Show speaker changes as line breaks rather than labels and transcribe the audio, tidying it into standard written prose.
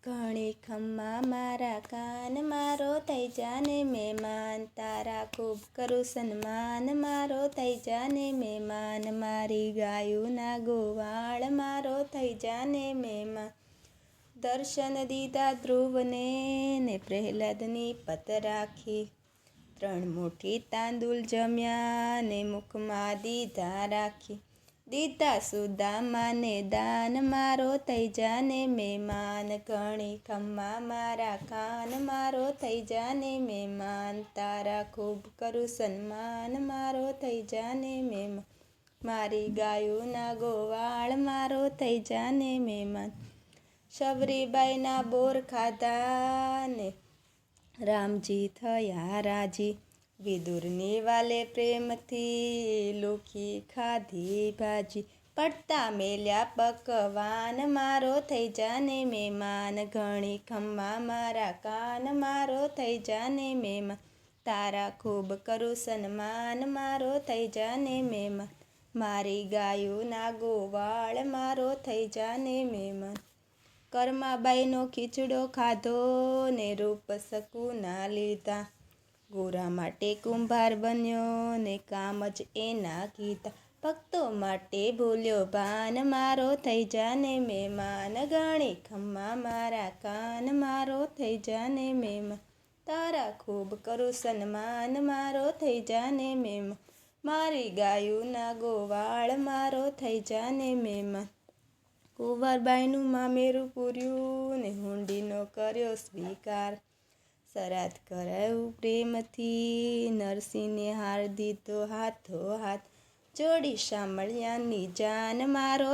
ઘણી ખમ્મા મારા કાન, મારો થઈ જાને મહેમાન. તારા ખૂબ કરું સન્માન, મારો થઈ જાને મહેમાન. મારી ગાયુંના ગોવાળ, મારો થઈ જાને મહેમાન. દર્શન દીધા ધ્રુવને ને પ્રહલાદની પત રાખી. 3 મુઠ્ઠી તાંદુલ જમ્યા ને મુખમાં દીધા રાખી. દીધા સુદામાને દાન, મારો થઈ જાને મહેમાન. ઘણી ખમ્મા મારા કાન, મારો થઈ જાને મહેમાન. તારા ખૂબ કરું સન્માન, મારો થઈ જાને મહેમાન. મારી ગાયુંના ગોવાળ, મારો થઈ જાને મહેમાન. શબરીબાઈના બોર ખાધા ને રામજી થયા રાજી. વિદુરની વાલે પ્રેમથી લુખી ખાધી ભાજી. પડતા મેલ્યા પકવાન, મારો થઈ જાને મહેમાન. ઘણી ખમ્મા મારા કાન, મારો થઈ જાને મહેમાન. તારા ખૂબ કરું સન્માન, મારો થઈ જાને મહેમાન. મારી ગાયુંના ગોવાળ, મારો થઈ જાને મહેમાન. કરમાબાઈનો ખીચડો ખાધો ને રૂપ શકુના લીધા. ગોરા માટે કુંભાર બન્યો ને કામ જ એના કીધા. ભક્તો માટે ભૂલ્યો ભાન, મારો થઈ જાને મહેમાન. ઘણી ખમ્મા મારા કાન, મારો થઈ જાને મહેમાન. તારા ખૂબ કરું સન્માન, મારો થઈ જાને મહેમાન. મારી ગાયુંના ગોવાળ, મારો થઈ જાને મહેમાન. કુંવરબાઈનું મામેરું પૂર્યું ને હુંડીનો કર્યો સ્વીકાર. શ્રાદ્ધ કરાયું પ્રેમથી, નરસિંહને હાર દીધો હાથો હાથ. જોડી શામળિયાની જાન, મારો